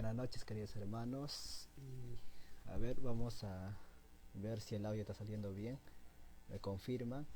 buenas noches, queridos hermanos. Y a ver, vamos a ver si el audio está saliendo bien. Me confirman.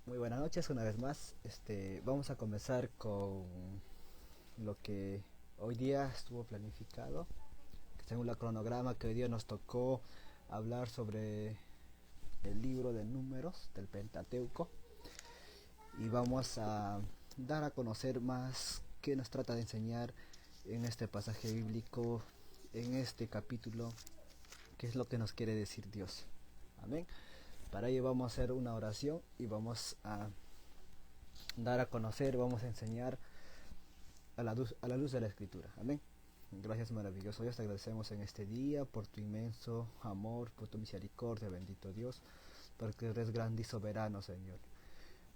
Muy buenas noches una vez más. Vamos a comenzar con lo que hoy día estuvo planificado. Según el cronograma que hoy día nos tocó hablar sobre el libro de números del Pentateuco. Y vamos a dar a conocer más qué nos trata de enseñar en este pasaje bíblico, en este capítulo, qué es lo que nos quiere decir Dios. Amén. Para ello vamos a hacer una oración y vamos a dar a conocer, vamos a enseñar a la luz de la Escritura. Amén. Gracias, maravilloso Dios, te agradecemos en este día por tu inmenso amor, por tu misericordia, bendito Dios, porque eres grande y soberano, Señor.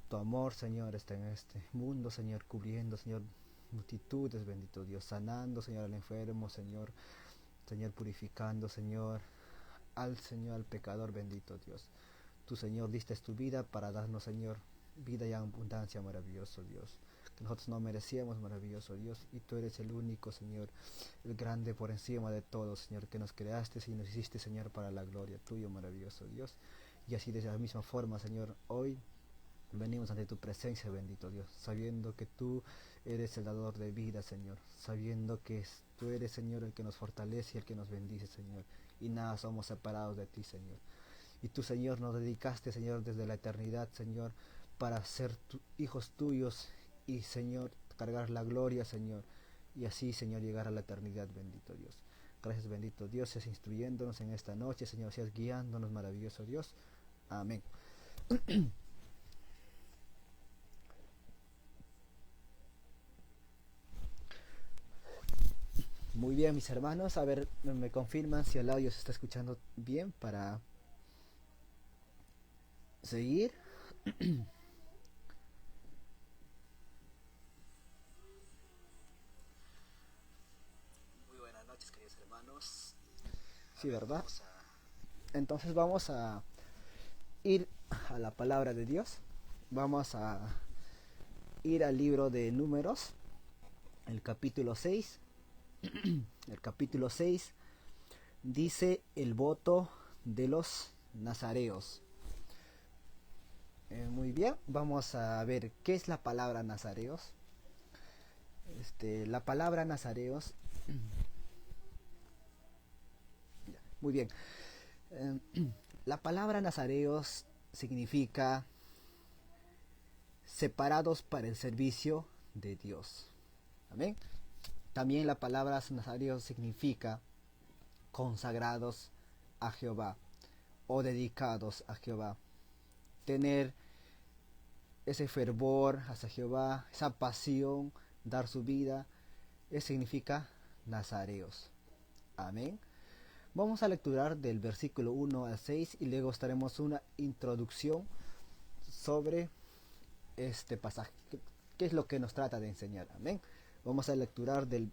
Tu amor, Señor, está en este mundo, Señor, cubriendo, Señor, multitudes, bendito Dios, sanando, Señor, al enfermo, Señor, purificando, Señor, al pecador, bendito Dios. Tu Señor diste tu vida para darnos, Señor, vida y abundancia, maravilloso Dios, que nosotros no merecíamos, maravilloso Dios, y tú eres el único, Señor, el grande por encima de todo, Señor, que nos creaste y nos hiciste, Señor, para la gloria tuya, maravilloso Dios. Y así de la misma forma, Señor, hoy venimos ante tu presencia, bendito Dios, sabiendo que tú eres el dador de vida, Señor, sabiendo que tú eres, Señor, el que nos fortalece y el que nos bendice, Señor, y nada somos separados de ti, Señor. Y tú, Señor, nos dedicaste, Señor, desde la eternidad, Señor, para ser hijos tuyos y, Señor, cargar la gloria, Señor, y así, Señor, llegar a la eternidad, bendito Dios. Gracias, bendito Dios, seas instruyéndonos en esta noche, Señor, seas guiándonos, maravilloso Dios. Amén. Muy bien, mis hermanos, a ver, me confirman si el audio se está escuchando bien para seguir. Muy buenas noches, queridos hermanos. Sí, ¿verdad? Entonces vamos a ir a la palabra de Dios. Vamos a ir al libro de Números, el capítulo 6. El capítulo 6 dice el voto de los nazareos. Muy bien, vamos a ver qué es la palabra nazareos. La palabra nazareos. Muy bien. Eh, la palabra nazareos significa separados para el servicio de Dios. Amén. También la palabra nazareos significa consagrados a Jehová o dedicados a Jehová. Tener ese fervor hacia Jehová, esa pasión, dar su vida, eso significa nazareos. Amén. Vamos a lecturar del versículo 1 al 6 y luego estaremos una introducción sobre este pasaje. ¿Qué es lo que nos trata de enseñar? Amén. Vamos a lecturar del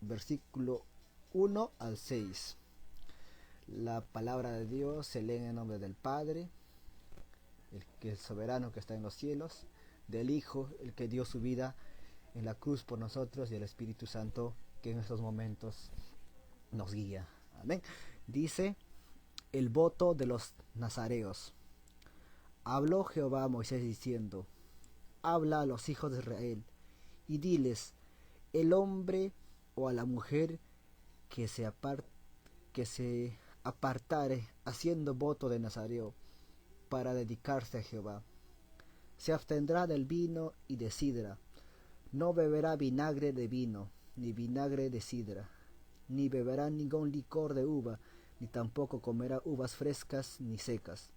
versículo 1 al 6. La palabra de Dios se lee en el nombre del Padre, el que es soberano que está en los cielos, del Hijo, el que dio su vida en la cruz por nosotros, y el Espíritu Santo que en estos momentos nos guía. Amén. Dice el voto de los nazareos. Habló Jehová a Moisés diciendo: habla a los hijos de Israel y diles: el hombre o a la mujer que se apartare haciendo voto de nazareo para dedicarse a Jehová, se abstendrá del vino y de sidra, no beberá vinagre de vino, ni vinagre de sidra, ni beberá ningún licor de uva, ni tampoco comerá uvas frescas ni secas.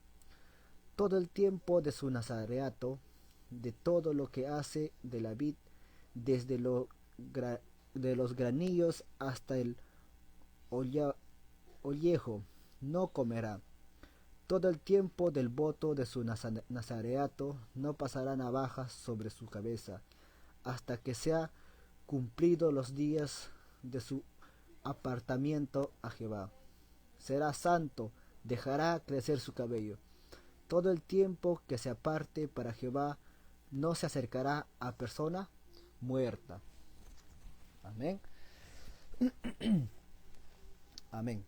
Todo el tiempo de su nazareato, de todo lo que hace de la vid, desde de los granillos hasta el ollejo no comerá. Todo el tiempo del voto de su nazareato no pasará navajas sobre su cabeza, hasta que sea cumplido los días de su apartamiento a Jehová. Será santo, dejará crecer su cabello. Todo el tiempo que se aparte para Jehová no se acercará a persona muerta. Amén. Amén.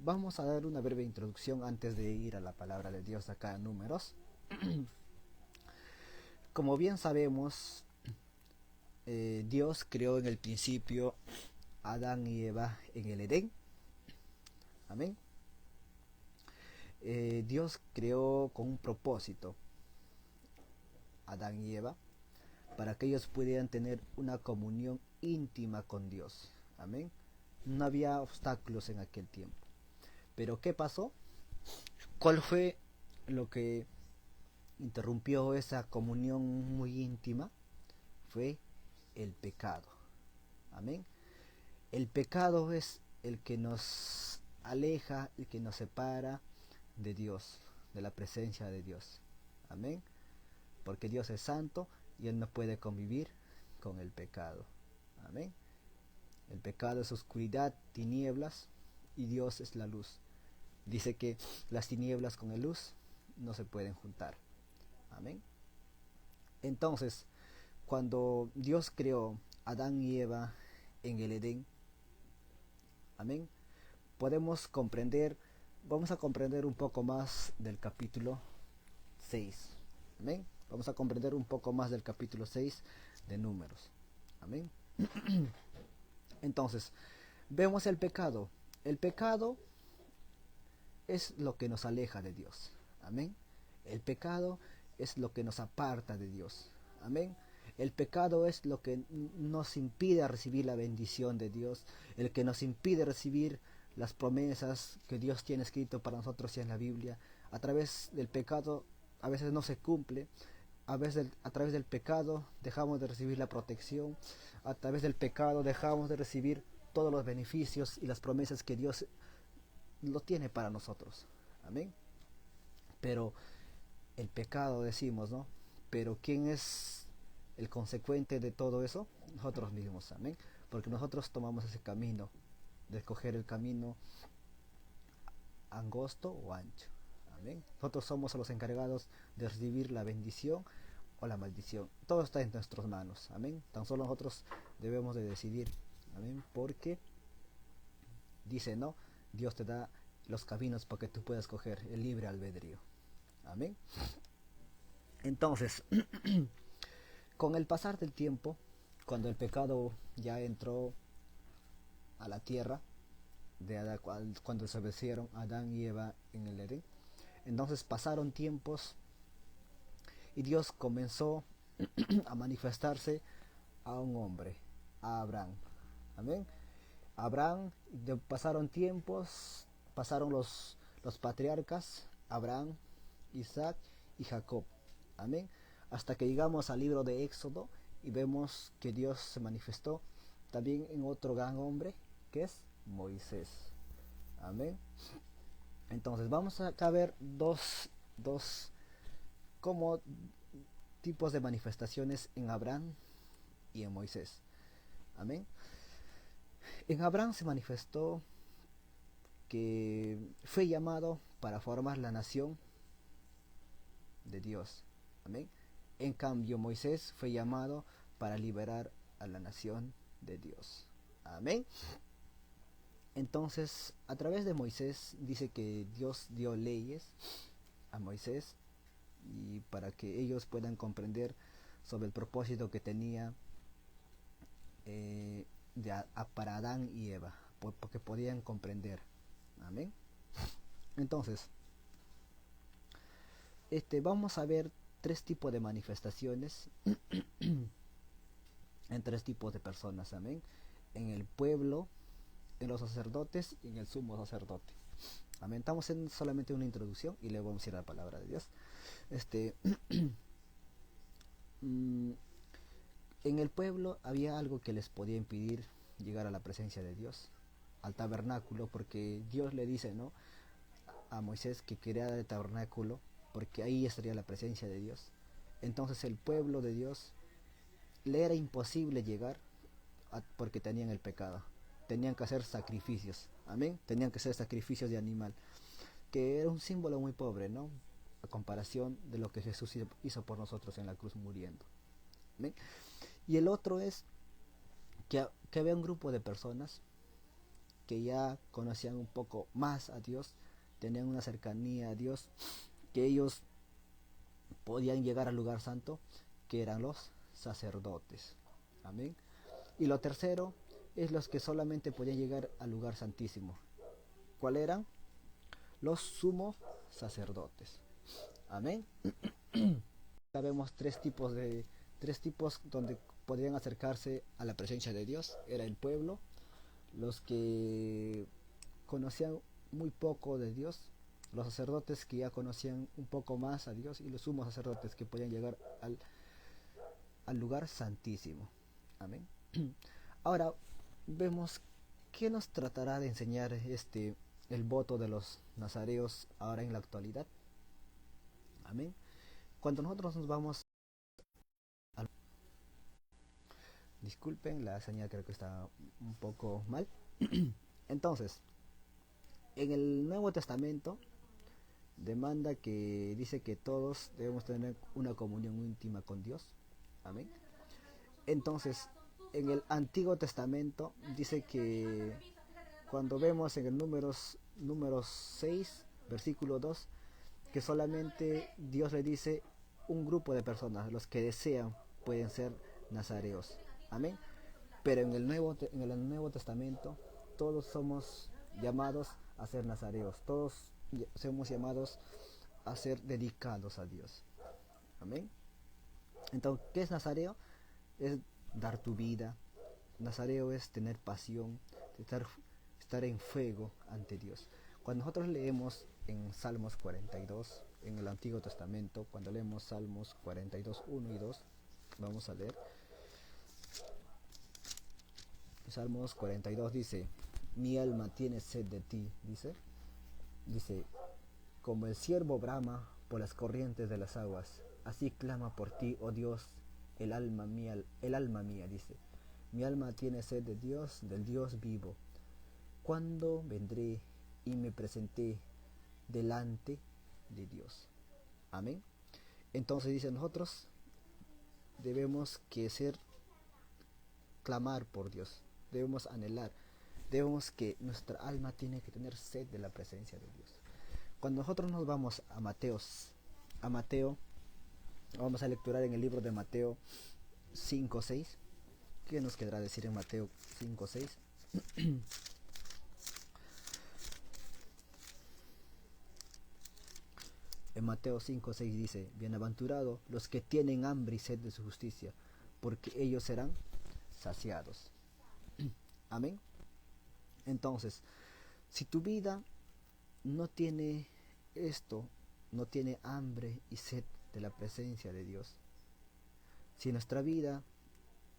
Vamos a dar una breve introducción antes de ir a la palabra de Dios acá en Números. Como bien sabemos, Dios creó en el principio a Adán y Eva en el Edén. Amén. Dios creó con un propósito a Adán y Eva para que ellos pudieran tener una comunión íntima con Dios. Amén. No había obstáculos en aquel tiempo. Pero ¿qué pasó? ¿Cuál fue lo que interrumpió esa comunión muy íntima? Fue el pecado. Amén. El pecado es el que nos aleja, el que nos separa de Dios, de la presencia de Dios. Amén. Porque Dios es santo y Él no puede convivir con el pecado. Amén. El pecado es oscuridad, tinieblas, y Dios es la luz. Dice que las tinieblas con la luz no se pueden juntar. Amén. Entonces, cuando Dios creó a Adán y Eva en el Edén, amén, podemos comprender, vamos a comprender un poco más del capítulo 6. Amén. Vamos a comprender un poco más del capítulo 6 de Números. Amén. Entonces, vemos el pecado. El pecado es lo que nos aleja de Dios. Amén. El pecado es lo que nos aparta de Dios. Amén. El pecado es lo que nos impide recibir la bendición de Dios, el que nos impide recibir las promesas que Dios tiene escrito para nosotros y en la Biblia. A través del pecado a veces no se cumple, a través del pecado dejamos de recibir la protección, a través del pecado dejamos de recibir todos los beneficios y las promesas que Dios lo tiene para nosotros. Amén. Pero el pecado, decimos, ¿no? Pero ¿quién es el consecuente de todo eso? Nosotros mismos. Amén. Porque nosotros tomamos ese camino de escoger el camino angosto o ancho. Amén. Nosotros somos los encargados de recibir la bendición o la maldición. Todo está en nuestras manos. Amén. Tan solo nosotros debemos de decidir. Amén. Porque dice, ¿no? Dios te da los caminos para que tú puedas coger el libre albedrío. Amén. Entonces, con el pasar del tiempo, cuando el pecado ya entró a la tierra, cuando se vencieron Adán y Eva en el Edén, entonces pasaron tiempos y Dios comenzó a manifestarse a un hombre, a Abraham. Amén. Abraham, pasaron tiempos, pasaron los patriarcas, Abraham, Isaac y Jacob. Amén. Hasta que llegamos al libro de Éxodo y vemos que Dios se manifestó también en otro gran hombre que es Moisés. Amén. Entonces vamos a ver dos como tipos de manifestaciones en Abraham y en Moisés. Amén. En Abraham se manifestó que fue llamado para formar la nación de Dios. Amén. En cambio, Moisés fue llamado para liberar a la nación de Dios. Amén. Entonces, a través de Moisés dice que Dios dio leyes a Moisés y para que ellos puedan comprender sobre el propósito que tenía para Adán y Eva, porque podían comprender. Amén. Entonces, vamos a ver tres tipos de manifestaciones en tres tipos de personas. Amén. En el pueblo, en los sacerdotes y en el sumo sacerdote. Amén. Estamos en solamente una introducción y luego vamos a ir a la palabra de Dios. En el pueblo había algo que les podía impedir llegar a la presencia de Dios, al tabernáculo, porque Dios le dice, ¿no?, a Moisés que creara el tabernáculo, porque ahí estaría la presencia de Dios. Entonces el pueblo de Dios le era imposible llegar porque tenían el pecado. Tenían que hacer sacrificios, amén. Tenían que hacer sacrificios de animal, que era un símbolo muy pobre, ¿no?, a comparación de lo que Jesús hizo por nosotros en la cruz muriendo. ¿Amén? Y el otro es que había un grupo de personas que ya conocían un poco más a Dios, tenían una cercanía a Dios, que ellos podían llegar al lugar santo, que eran los sacerdotes. Amén. Y lo tercero es los que solamente podían llegar al lugar santísimo. ¿Cuál eran? Los sumos sacerdotes. Amén. Sabemos tres tipos donde podrían acercarse a la presencia de Dios. Era el pueblo, los que conocían muy poco de Dios, los sacerdotes que ya conocían un poco más a Dios, y los sumos sacerdotes que podían llegar al lugar santísimo. Amén. Ahora vemos qué nos tratará de enseñar el voto de los nazareos ahora en la actualidad. Amén. Cuando nosotros nos vamos al... Disculpen, la señal creo que está un poco mal. Entonces, en el Nuevo Testamento demanda que dice que todos debemos tener una comunión íntima con Dios. Amén. Entonces, en el Antiguo Testamento dice que cuando vemos en el número 6, versículo 2, que solamente Dios le dice un grupo de personas, los que desean pueden ser nazareos. Amén. Pero en el Nuevo Testamento todos somos llamados a ser nazareos, todos somos llamados a ser dedicados a Dios. Amén. Entonces, ¿qué es nazareo? Es dar tu vida. Nazareo es tener pasión, estar en fuego ante Dios. Cuando nosotros leemos en Salmos 42, en el Antiguo Testamento, cuando leemos Salmos 42, 1 y 2, vamos a leer. Salmos 42 dice: mi alma tiene sed de ti, dice, como el ciervo brama por las corrientes de las aguas, así clama por ti, oh Dios, el alma mía, dice. Mi alma tiene sed de Dios, del Dios vivo. ¿Cuándo vendré y me presenté delante de Dios? Amén. Entonces dice, nosotros debemos clamar por Dios, debemos anhelar, debemos que nuestra alma tiene que tener sed de la presencia de Dios. Cuando nosotros nos vamos a Mateo, vamos a lecturar en el libro de Mateo 5:6. ¿Qué nos quedará decir en Mateo 5:6? En Mateo 5:6 dice: bienaventurados los que tienen hambre y sed de su justicia, porque ellos serán saciados. Amén. Entonces, si tu vida no tiene esto, no tiene hambre y sed de la presencia de Dios, si nuestra vida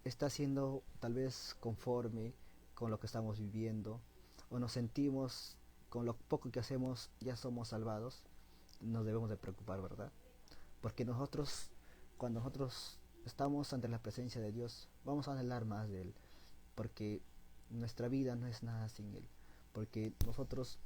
está siendo tal vez conforme con lo que estamos viviendo, o nos sentimos con lo poco que hacemos ya somos salvados, nos debemos de preocupar, ¿verdad? Porque cuando nosotros estamos ante la presencia de Dios, vamos a anhelar más de Él, porque nuestra vida no es nada sin Él, porque nosotros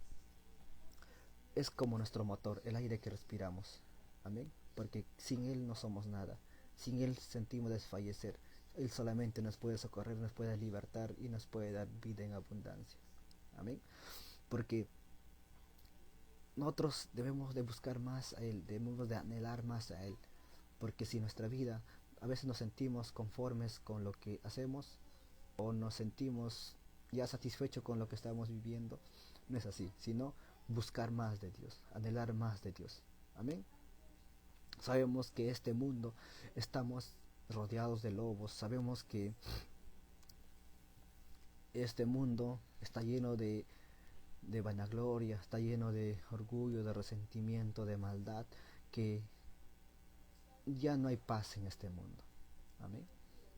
es como nuestro motor, el aire que respiramos. Amén. Porque sin Él no somos nada, sin Él sentimos desfallecer. Él solamente nos puede socorrer, nos puede libertar y nos puede dar vida en abundancia. Amén. Porque nosotros debemos de buscar más a Él, debemos de anhelar más a Él. Porque si nuestra vida a veces nos sentimos conformes con lo que hacemos, o nos sentimos ya satisfechos con lo que estamos viviendo, no es así, sino buscar más de Dios, anhelar más de Dios. Amén. Sabemos que este mundo estamos rodeados de lobos, sabemos que este mundo está lleno de vanagloria, está lleno de orgullo, de resentimiento, de maldad, que ya no hay paz en este mundo. Amén.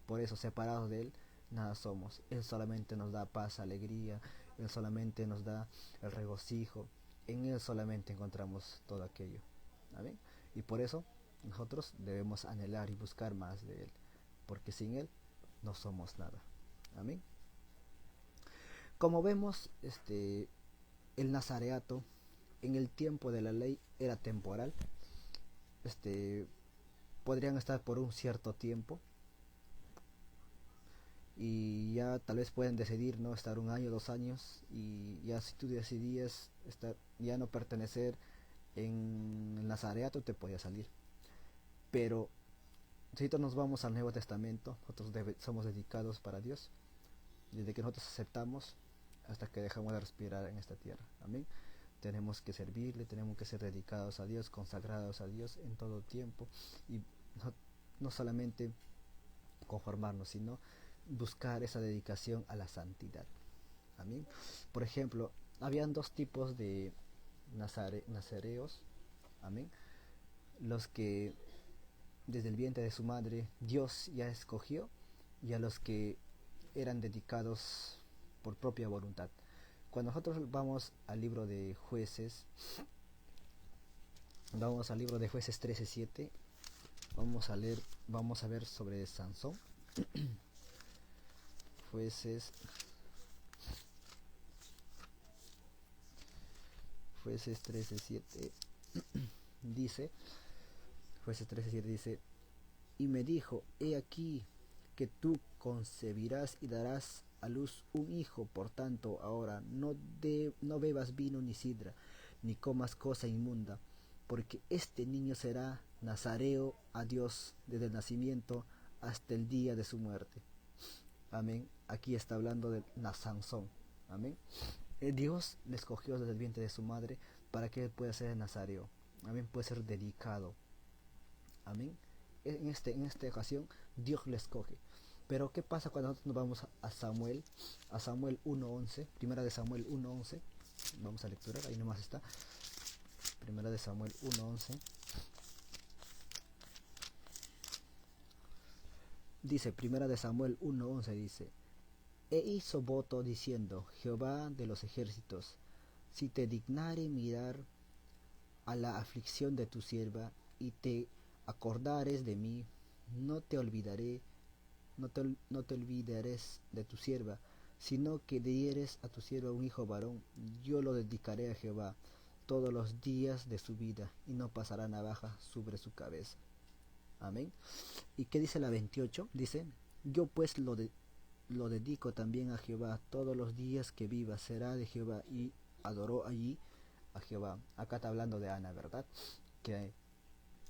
Por eso, separados de Él, nada somos. Él solamente nos da paz, alegría, Él solamente nos da el regocijo, en Él solamente encontramos todo aquello. ¿Amén? Y por eso nosotros debemos anhelar y buscar más de Él, porque sin Él no somos nada. Amén. Como vemos, el nazareato en el tiempo de la ley era temporal. este, Podrían estar por un cierto tiempo y ya tal vez pueden decidir no estar un año, 2 años, y ya si tú decidías estar, ya no pertenecer en el nazareato, te podía salir. Pero si nosotros nos vamos al Nuevo Testamento, nosotros somos dedicados para Dios desde que nosotros aceptamos hasta que dejamos de respirar en esta tierra. Amén. Tenemos que servirle, tenemos que ser dedicados a Dios, consagrados a Dios en todo tiempo, y no, no solamente conformarnos, sino buscar esa dedicación a la santidad. Amén. Por ejemplo, habían dos tipos de nazareos. Amén. Los que desde el vientre de su madre Dios ya escogió, y a los que eran dedicados por propia voluntad. Cuando nosotros vamos al libro de Jueces, vamos al libro de Jueces 13:7, vamos a ver sobre Sansón. Jueces Jueces 13:7 dice, Jueces 13:7 dice: y me dijo, he aquí que tú concebirás y darás a luz un hijo, por tanto ahora no bebas vino ni sidra, ni comas cosa inmunda, porque este niño será nazareo a Dios desde el nacimiento hasta el día de su muerte. Amén. Aquí está hablando de Sansón. Amén. Dios le escogió desde el vientre de su madre para que él pueda ser nazareo. Amén. Puede ser dedicado. Amén. En esta ocasión Dios le escoge. Pero ¿qué pasa cuando nosotros nos vamos a Samuel? A Samuel 1:11, primera de Samuel 1:11. Vamos a lecturar, ahí nomás está. Primera de Samuel 1:11. Dice, primera de Samuel 1:11 dice: e hizo voto diciendo, Jehová de los ejércitos, si te dignare mirar a la aflicción de tu sierva, y te acordares de mí, no te olvidaré, no te olvidares de tu sierva, sino que dieres a tu sierva un hijo varón, yo lo dedicaré a Jehová todos los días de su vida, y no pasará navaja sobre su cabeza. Amén. ¿Y qué dice la 28? Dice, yo pues lo dedico también a Jehová todos los días que viva, será de Jehová. Y adoró allí a Jehová. Acá está hablando de Ana, ¿verdad? Que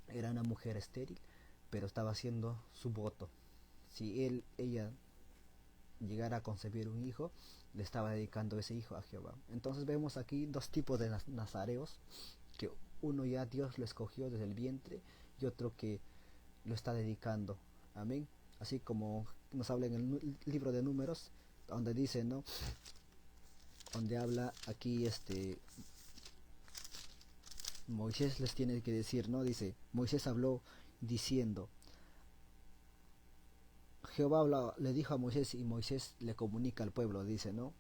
era una mujer estéril, pero estaba haciendo su voto. Si ella llegara a concebir un hijo, le estaba dedicando ese hijo a Jehová. Entonces vemos aquí dos tipos de nazareos, que uno ya Dios lo escogió desde el vientre, y otro que lo está dedicando. Amén. Así como nos habla en el libro de Números, donde dice, ¿no? Donde habla aquí Moisés les tiene que decir, ¿no? Dice, Moisés habló diciendo, le dijo a Moisés, y Moisés le comunica al pueblo, dice, ¿no?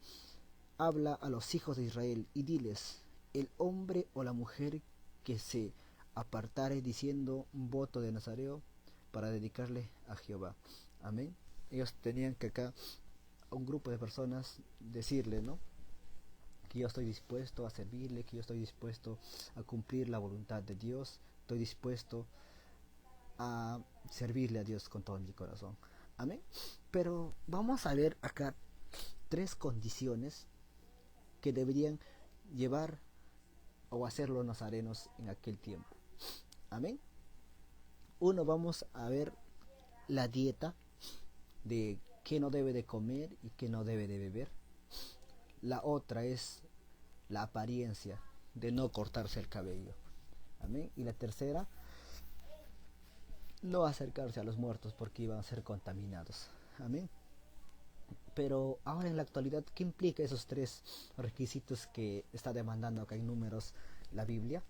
Habla a los hijos de Israel y diles, el hombre o la mujer que se apartare diciendo un voto de nazareo para dedicarle a Jehová. Amén. Ellos tenían que acá a un grupo de personas decirle, ¿no? Que yo estoy dispuesto a servirle, que yo estoy dispuesto a cumplir la voluntad de Dios, estoy dispuesto a servirle a Dios con todo mi corazón. Amén. Pero vamos a ver acá 3 condiciones que deberían llevar o hacer los nazarenos en aquel tiempo. Amén. Uno, vamos a ver la dieta de qué no debe de comer y qué no debe de beber. La otra es la apariencia de no cortarse el cabello. Amén. Y la tercera, no acercarse a los muertos porque iban a ser contaminados. Amén. Pero ahora en la actualidad, ¿qué implica esos 3 requisitos que está demandando acá en Números la Biblia?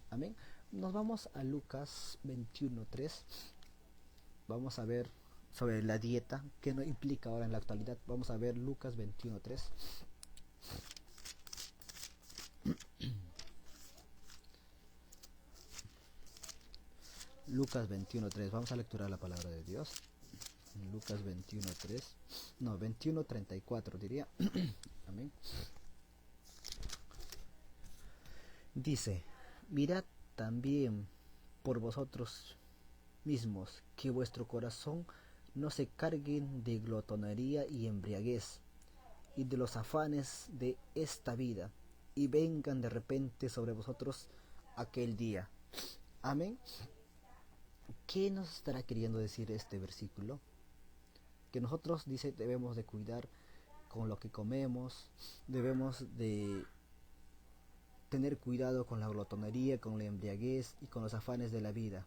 Amén. Nos vamos a Lucas 21:3. Vamos a ver sobre la dieta, que no implica ahora en la actualidad. Vamos a ver Lucas 21:3. Lucas 21:3. Vamos a lecturar la palabra de Dios. Lucas 21:3. No, 21:34 diría. Amén. Dice: mirad también por vosotros mismos que vuestro corazón no se carguen de glotonería y embriaguez y de los afanes de esta vida, y vengan de repente sobre vosotros aquel día. Amén. ¿Qué nos estará queriendo decir este versículo? Que nosotros, dice, debemos de cuidar con lo que comemos, debemos de tener cuidado con la glotonería, con la embriaguez y con los afanes de la vida.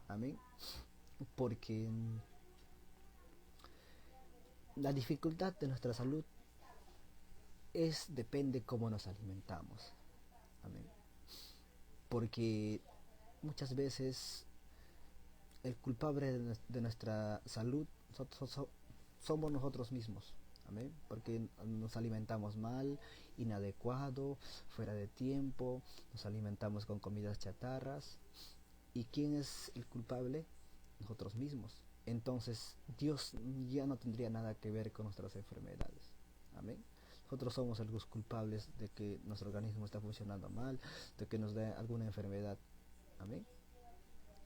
Amén. Porque la dificultad de nuestra salud depende cómo nos alimentamos. Amén. Porque muchas veces el culpable de nuestra salud somos nosotros mismos. Amén. Porque nos alimentamos mal, inadecuado, fuera de tiempo, nos alimentamos con comidas chatarras. ¿Y quién es el culpable? Nosotros mismos. Entonces Dios ya no tendría nada que ver con nuestras enfermedades. Amén. Nosotros somos los culpables de que nuestro organismo está funcionando mal, de que nos dé alguna enfermedad. Amén.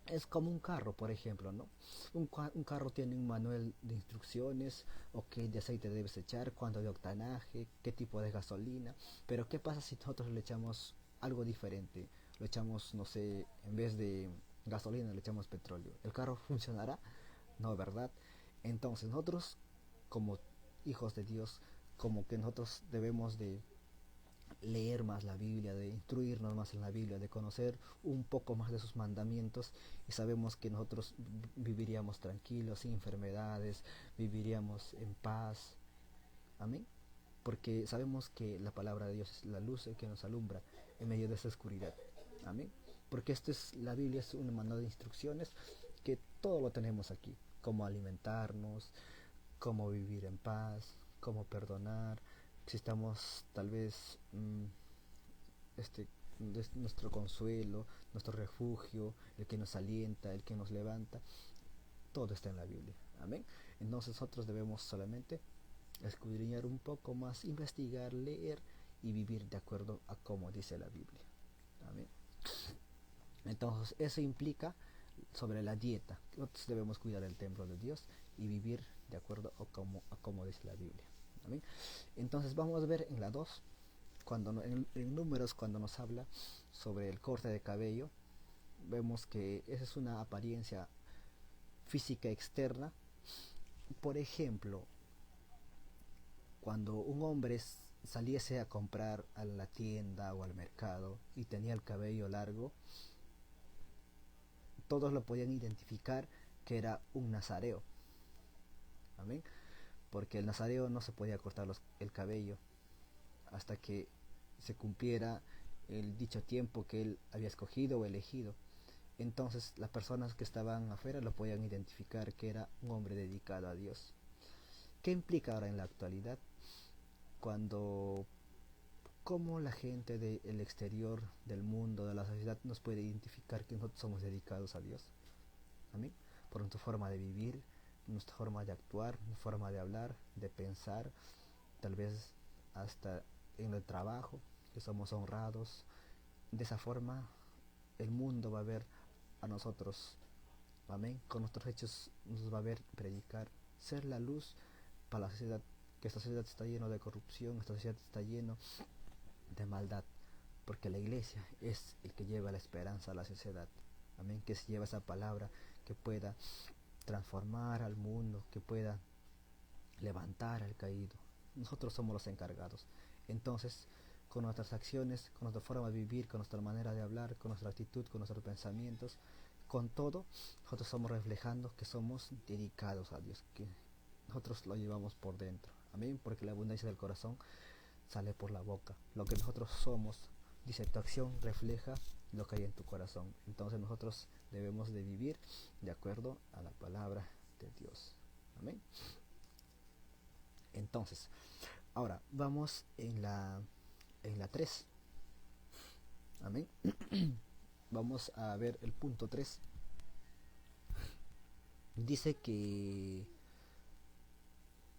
Es como un carro, por ejemplo, ¿no? Un carro tiene un manual de instrucciones, o qué de aceite debes echar, cuánto de octanaje, qué tipo de gasolina. Pero ¿qué pasa si nosotros le echamos algo diferente? Le echamos, no sé, en vez de gasolina le echamos petróleo. ¿El carro funcionará? No, ¿verdad? Entonces nosotros, como hijos de Dios, como que nosotros debemos de leer más la Biblia, de instruirnos más en la Biblia, de conocer un poco más de sus mandamientos, y sabemos que nosotros viviríamos tranquilos, sin enfermedades, viviríamos en paz. Amén. Porque sabemos que la palabra de Dios es la luz que nos alumbra en medio de esa oscuridad. Amén. Porque la Biblia es un manual de instrucciones que todo lo tenemos aquí: cómo alimentarnos, cómo vivir en paz, cómo perdonar, si estamos tal vez este nuestro consuelo, nuestro refugio, el que nos alienta, el que nos levanta, todo está en la Biblia. Amén. Entonces nosotros debemos solamente escudriñar un poco más, investigar, leer y vivir de acuerdo a como dice la Biblia. Amén. Entonces eso implica sobre la dieta. Nosotros debemos cuidar el templo de Dios y vivir de acuerdo a como dice la Biblia. Amén. Entonces vamos a ver en la 2, en números, cuando nos habla sobre el corte de cabello, vemos que esa es una apariencia física externa. Por ejemplo, cuando un hombre saliese a comprar a la tienda o al mercado y tenía el cabello largo, todos lo podían identificar que era un nazareo. Amén. Porque el nazareo no se podía cortar el cabello hasta que se cumpliera el dicho tiempo que él había escogido o elegido. Entonces las personas que estaban afuera lo podían identificar que era un hombre dedicado a Dios. ¿Qué implica ahora en la actualidad? Cuando cómo la gente del exterior, del mundo, de la sociedad nos puede identificar que nosotros somos dedicados a Dios. Amén. Por nuestra forma de vivir, nuestra forma de actuar, nuestra forma de hablar, de pensar, tal vez hasta en el trabajo, que somos honrados. De esa forma el mundo va a ver a nosotros. Amén. Con nuestros hechos nos va a ver predicar, ser la luz para la sociedad. Que esta sociedad está llena de corrupción, esta sociedad está llena de maldad, porque la iglesia es el que lleva la esperanza a la sociedad. Amén. Que se lleva esa palabra que pueda transformar al mundo, que pueda levantar al caído. Nosotros somos los encargados. Entonces, con nuestras acciones, con nuestra forma de vivir, con nuestra manera de hablar, con nuestra actitud, con nuestros pensamientos, con todo, nosotros somos reflejando que somos dedicados a Dios, que nosotros lo llevamos por dentro. Amén. Porque la abundancia del corazón sale por la boca. Lo que nosotros somos, dice, tu acción refleja lo que hay en tu corazón. Entonces nosotros debemos de vivir de acuerdo a la palabra de Dios. Entonces, ahora vamos en la 3. Amén. Vamos a ver el punto 3. Dice que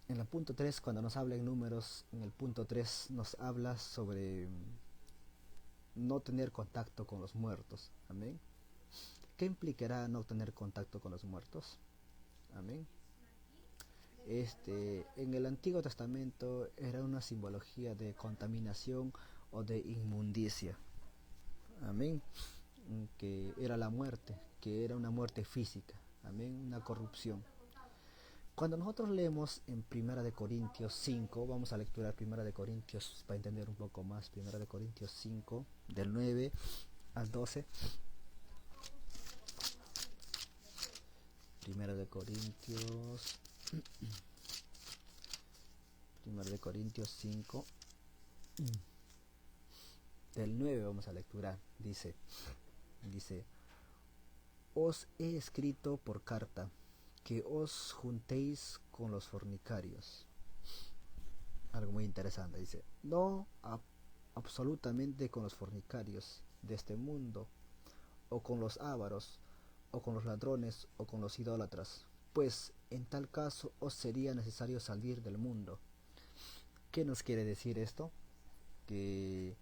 en el punto 3, cuando nos habla en números, en el punto 3 nos habla sobre no tener contacto con los muertos. Amén. ¿Qué implicará no tener contacto con los muertos? Amén. En el Antiguo Testamento era una simbología de contaminación o de inmundicia. Amén. Que era la muerte, que era una muerte física. Amén. Una corrupción. Cuando nosotros leemos en Primera de Corintios 5, vamos a lecturar Primera de Corintios para entender un poco más. Primera de Corintios 5, del 9 al 12. Primera de Corintios Primera de Corintios 5, del 9 vamos a lecturar. Dice, os he escrito por carta que os juntéis con los fornicarios. Algo muy interesante, dice, no absolutamente con los fornicarios de este mundo, o con los ávaros, o con los ladrones, o con los idólatras, pues en tal caso os sería necesario salir del mundo. ¿Qué nos quiere decir esto? Que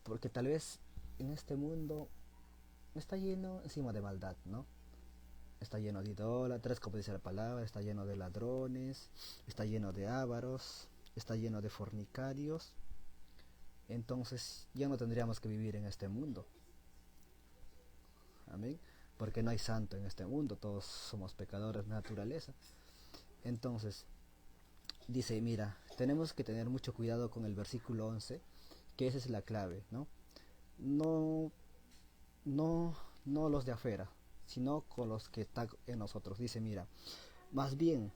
porque tal vez en este mundo está lleno encima de maldad, ¿no? Está lleno de idólatras, como dice la palabra, está lleno de ladrones, está lleno de ávaros, está lleno de fornicarios. Entonces ya no tendríamos que vivir en este mundo. Amén. Porque no hay santo en este mundo, todos somos pecadores de naturaleza. Entonces, dice, mira, tenemos que tener mucho cuidado con el versículo 11, que esa es la clave, ¿no? No, no, no los de afuera, sino con los que están en nosotros. Dice, mira, más bien,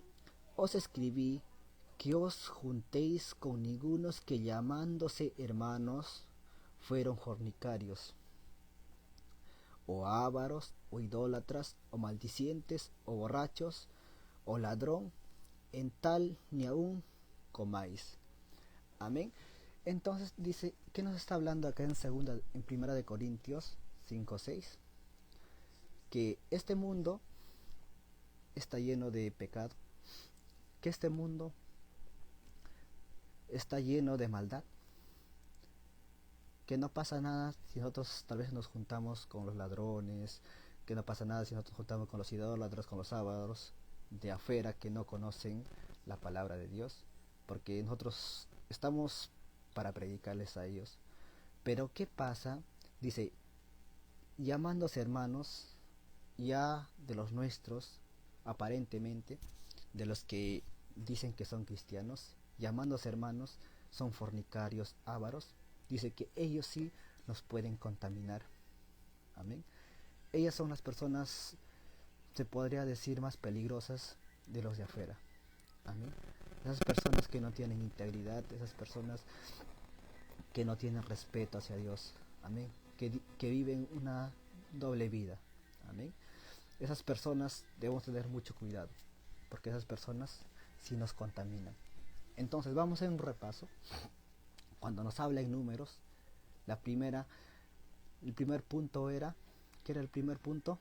os escribí que os juntéis con ningunos que llamándose hermanos fueron fornicarios, o ávaros, o idólatras, o maldicientes, o borrachos, o ladrón, en tal ni aún comáis. Amén. Entonces dice, ¿qué nos está hablando acá en Primera de Corintios 5:6? Que este mundo está lleno de pecado, que este mundo está lleno de maldad, que no pasa nada si nosotros tal vez nos juntamos con los ladrones, que no pasa nada si nosotros juntamos con los idólatras, con los ávaros de afuera que no conocen la palabra de Dios, porque nosotros estamos para predicarles a ellos. Pero ¿qué pasa? Dice, llamándose hermanos ya de los nuestros, aparentemente, de los que dicen que son cristianos, llamándose hermanos, son fornicarios, ávaros. Dice que ellos sí nos pueden contaminar. Amén. Ellas son las personas, se podría decir, más peligrosas de los de afuera. Amén. Esas personas que no tienen integridad, esas personas que no tienen respeto hacia Dios. Amén. Que viven una doble vida. Amén. Esas personas debemos tener mucho cuidado, porque esas personas sí nos contaminan. Entonces vamos a hacer un repaso. Cuando nos habla en números, el primer punto era, ¿qué era el primer punto?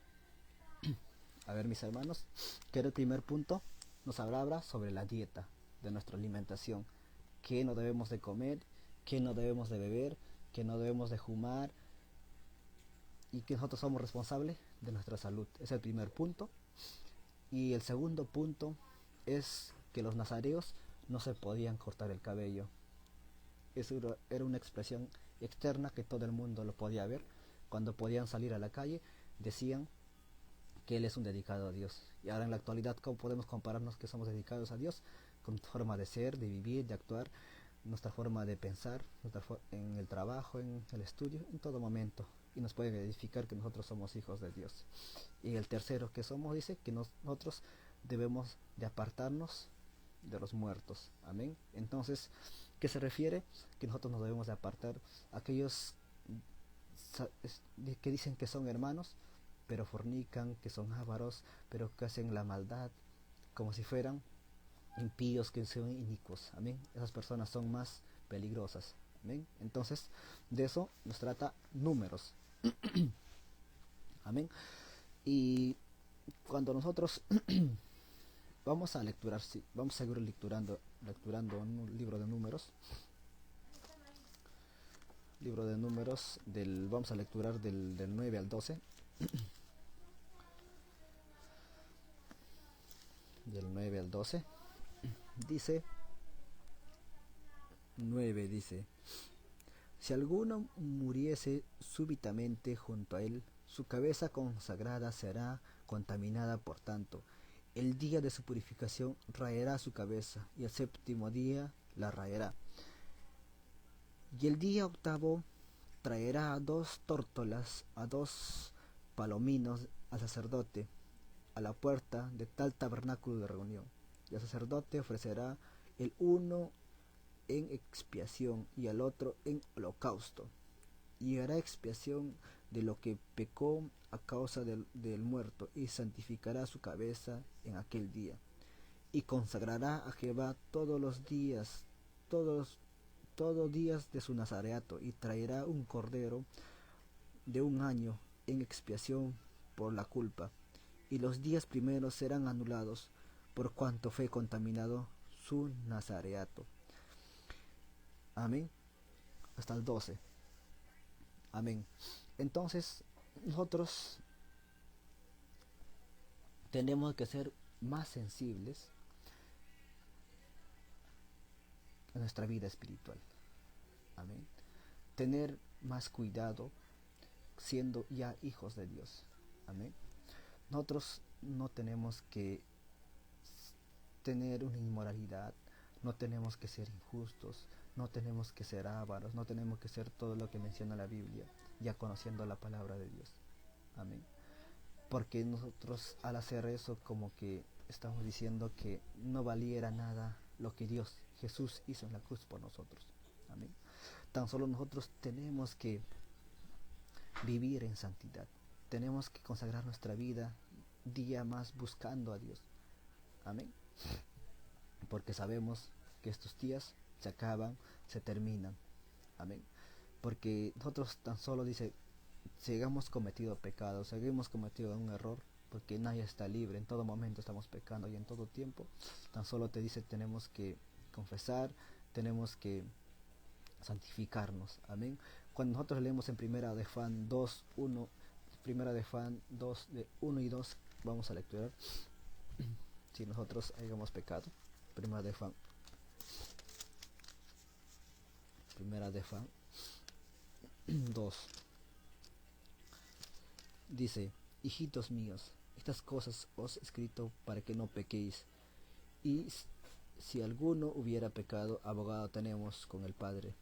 A ver, mis hermanos, ¿qué era el primer punto? Nos hablaba sobre la dieta de nuestra alimentación, qué no debemos de comer, qué no debemos de beber, qué no debemos de fumar, y que nosotros somos responsables de nuestra salud. Es el primer punto. Y el segundo punto es que los nazareos no se podían cortar el cabello. Eso era una expresión externa que todo el mundo lo podía ver. Cuando podían salir a la calle decían que él es un dedicado a Dios. Y ahora en la actualidad, ¿cómo podemos compararnos que somos dedicados a Dios? Con nuestra forma de ser, de vivir, de actuar, nuestra forma de pensar, en el trabajo, en el estudio, en todo momento. Y nos puede verificar que nosotros somos hijos de Dios. Y el tercero que somos dice que nosotros debemos de apartarnos de los muertos. Amén. Entonces, ¿qué se refiere? Que nosotros nos debemos de apartar aquellos que dicen que son hermanos, pero fornican, que son ávaros, pero que hacen la maldad como si fueran impíos, que son inicuos. Amén. Esas personas son más peligrosas. Amén. Entonces, de eso nos trata Números. Amén. Y cuando nosotros vamos a lecturar, sí, vamos a seguir lecturando un libro de Números. Libro de Números, vamos a lecturar del 9 al 12. Del 9 al 12. Dice, 9 dice, si alguno muriese súbitamente junto a él, su cabeza consagrada será contaminada, por tanto, el día de su purificación raerá su cabeza, y el séptimo día la raerá. Y el día octavo traerá 2 tórtolas, a 2 palominos al sacerdote, a la puerta de tal tabernáculo de reunión. Y el sacerdote ofrecerá el uno en expiación y al otro en holocausto, y hará expiación de lo que pecó a causa del muerto, y santificará su cabeza en aquel día, y consagrará a Jehová todos los días, todos días de su nazareato, y traerá un cordero de un año en expiación por la culpa, y los días primeros serán anulados, por cuanto fue contaminado su nazareato. Amén. Hasta el 12. Amén. Entonces, nosotros tenemos que ser más sensibles en nuestra vida espiritual. Amén. Tener más cuidado siendo ya hijos de Dios. Amén. Nosotros no tenemos que tener una inmoralidad, no tenemos que ser injustos, no tenemos que ser ávaros, no tenemos que ser todo lo que menciona la Biblia, ya conociendo la palabra de Dios. Amén. Porque nosotros al hacer eso, como que estamos diciendo que no valiera nada lo que Dios, Jesús, hizo en la cruz por nosotros. Amén. Tan solo nosotros tenemos que vivir en santidad, tenemos que consagrar nuestra vida día más buscando a Dios. Amén. Porque sabemos que estos días se acaban, se terminan. Amén. Porque nosotros tan solo dice, si hemos cometido pecado, si hemos cometido un error, porque nadie está libre, en todo momento estamos pecando y en todo tiempo, tan solo te dice tenemos que confesar, tenemos que santificarnos. Amén. Cuando nosotros leemos en Primera de Juan 2, 1, Primera de Juan 2, de 1 y 2, vamos a lecturar. Si nosotros hayamos pecado, Primera de Juan, Primera de Juan 2, dice, hijitos míos, estas cosas os he escrito para que no pequéis. Y si alguno hubiera pecado, abogado tenemos con el Padre,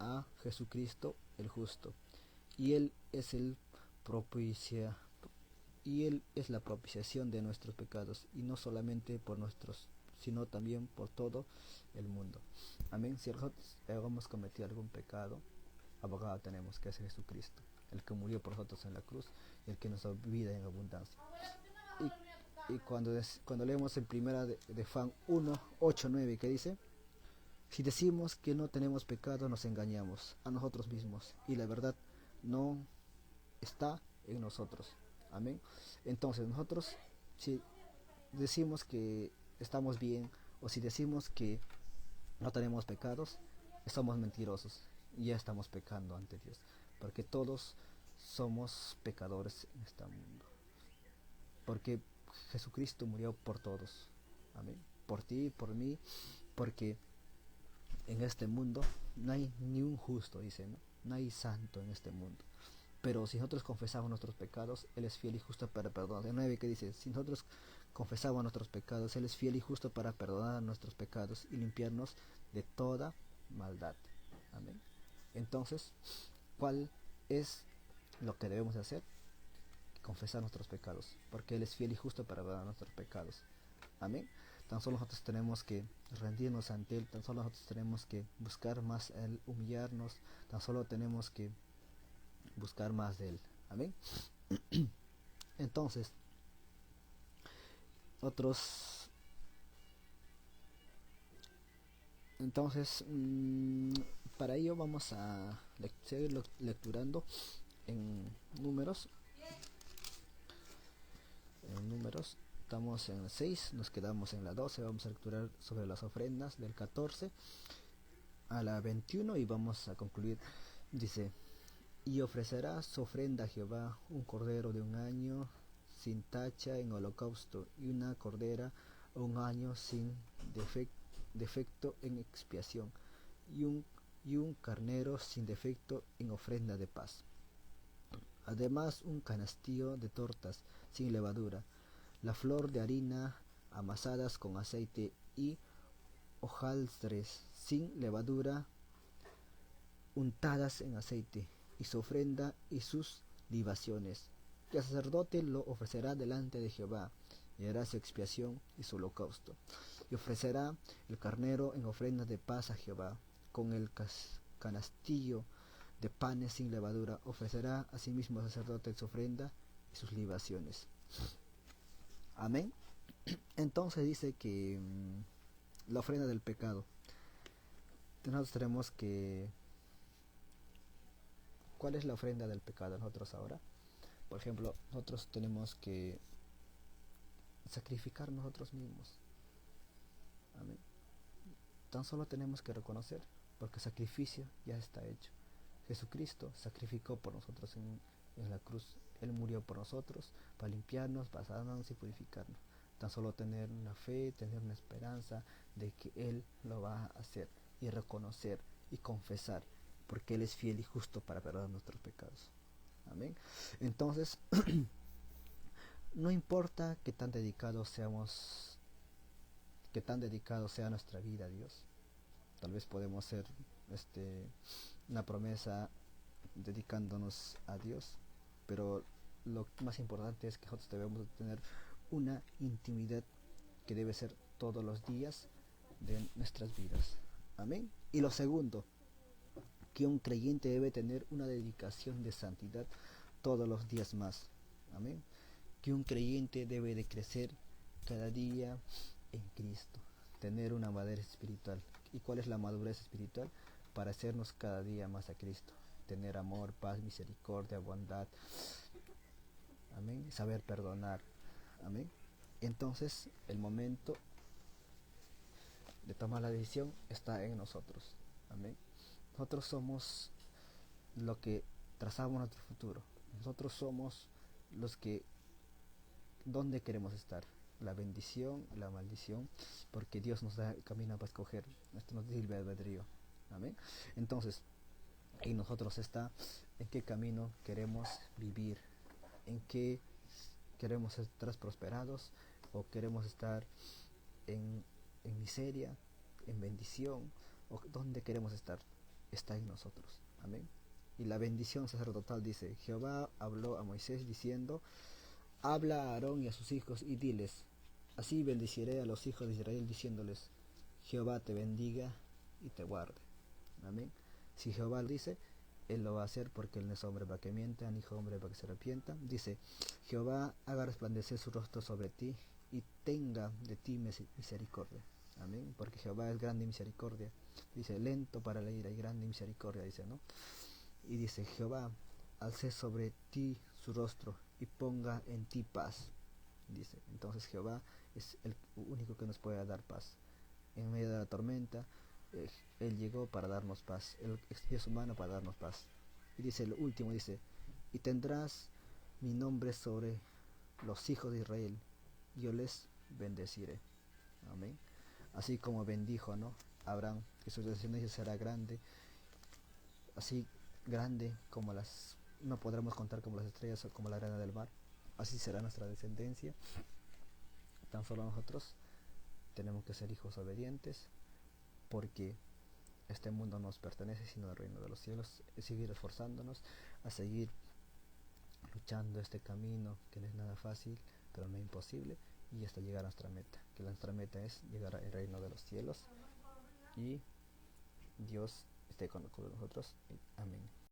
a Jesucristo el justo. Y él es la propiciación de nuestros pecados, y no solamente por nuestros, sino también por todo el mundo. Amén. Si nosotros hemos cometido algún pecado, abogado tenemos, que es Jesucristo, el que murió por nosotros en la cruz y el que nos da vida en abundancia. Y cuando leemos en Primera de Juan 1, 8, 9, que dice, si decimos que no tenemos pecado, nos engañamos a nosotros mismos, y la verdad no está en nosotros. Amén. Entonces nosotros, si decimos que estamos bien, o si decimos que no tenemos pecados, somos mentirosos y ya estamos pecando ante Dios, porque todos somos pecadores en este mundo, porque Jesucristo murió por todos. Amén. Por ti, por mí, porque en este mundo no hay ni un justo, dice, no hay santo en este mundo. Pero si nosotros confesamos nuestros pecados, Él es fiel y justo para perdonar. El 9 que dice, si nosotros confesamos nuestros pecados, Él es fiel y justo para perdonar nuestros pecados y limpiarnos de toda maldad. Amén. Entonces, ¿cuál es lo que debemos hacer? Confesar nuestros pecados, porque Él es fiel y justo para perdonar nuestros pecados. Amén. Tan solo nosotros tenemos que rendirnos ante Él, tan solo nosotros tenemos que buscar más a Él, humillarnos, tan solo tenemos que buscar más de Él. Amén. Entonces, otros Entonces, para ello vamos a seguir lecturando en números. En números estamos en el 6, nos quedamos en la 12, vamos a lecturar sobre las ofrendas del 14 a la 21 y vamos a concluir. Dice: y ofrecerá su ofrenda a Jehová un cordero de un año sin tacha en holocausto, y una cordera un año sin defecto en expiación, y un carnero sin defecto en ofrenda de paz. Además, un canastillo de tortas sin levadura, la flor de harina amasadas con aceite, y hojaldres sin levadura untadas en aceite, y su ofrenda y sus libaciones. Que el sacerdote lo ofrecerá delante de Jehová, y hará su expiación y su holocausto. Y ofrecerá el carnero en ofrenda de paz a Jehová, con el canastillo de panes sin levadura. Ofrecerá asimismo al sacerdote su ofrenda y sus libaciones. Amén. Entonces dice que la ofrenda del pecado. Nosotros tenemos que... ¿Cuál es la ofrenda del pecado nosotros ahora? Por ejemplo, nosotros tenemos que sacrificar nosotros mismos. Amén. Tan solo tenemos que reconocer, porque el sacrificio ya está hecho. Jesucristo sacrificó por nosotros en la cruz. Él murió por nosotros para limpiarnos, para sanarnos y purificarnos. Tan solo tener una fe, tener una esperanza de que Él lo va a hacer, y reconocer y confesar, porque Él es fiel y justo para perdonar nuestros pecados. Amén. Entonces, no importa qué tan dedicados seamos, qué tan dedicado sea nuestra vida a Dios. Tal vez podemos ser una promesa dedicándonos a Dios, pero lo más importante es que nosotros debemos tener una intimidad que debe ser todos los días de nuestras vidas. Amén. Y lo segundo, que un creyente debe tener una dedicación de santidad todos los días más. Amén. Que un creyente debe de crecer cada día en Cristo, tener una madurez espiritual. ¿Y cuál es la madurez espiritual? Para hacernos cada día más a Cristo, tener amor, paz, misericordia, bondad, amén, saber perdonar, amén. Entonces el momento de tomar la decisión está en nosotros, amén. Nosotros somos lo que trazamos nuestro futuro. Nosotros somos los que, ¿dónde queremos estar? La bendición, la maldición, porque Dios nos da el camino para escoger. Esto nos dice el albedrío, amén. Entonces, en nosotros está en qué camino queremos vivir, en qué queremos estar prosperados, o queremos estar en miseria, en bendición, o dónde queremos estar. Está en nosotros, amén. Y la bendición sacerdotal dice: Jehová habló a Moisés diciendo: habla a Aarón y a sus hijos y diles: así bendeciré a los hijos de Israel, diciéndoles: Jehová te bendiga y te guarde. Amén. Si Jehová dice, Él lo va a hacer, porque Él no es hombre para que mienta, ni hijo hombre para que se arrepienta. Dice: Jehová haga resplandecer su rostro sobre ti y tenga de ti misericordia. Amén. Porque Jehová es grande en misericordia. Dice: lento para la ira y grande en misericordia, dice, ¿no? Y dice: Jehová alce sobre ti su rostro y ponga en ti paz. Dice. Entonces Jehová es el único que nos puede dar paz en medio de la tormenta. Él llegó para darnos paz. Él es humano para darnos paz. Y dice lo último, dice: y tendrás mi nombre sobre los hijos de Israel, yo les bendeciré. Amén. Así como bendijo, ¿no?, Abraham, que su descendencia será grande, así grande como las, no podremos contar como las estrellas o como la arena del mar. Así será nuestra descendencia. Tan solo nosotros tenemos que ser hijos obedientes, porque este mundo no nos pertenece, sino el reino de los cielos. Es seguir esforzándonos a seguir luchando este camino, que no es nada fácil, pero no imposible, y hasta llegar a nuestra meta, que nuestra meta es llegar al reino de los cielos, y Dios esté con nosotros. Amén.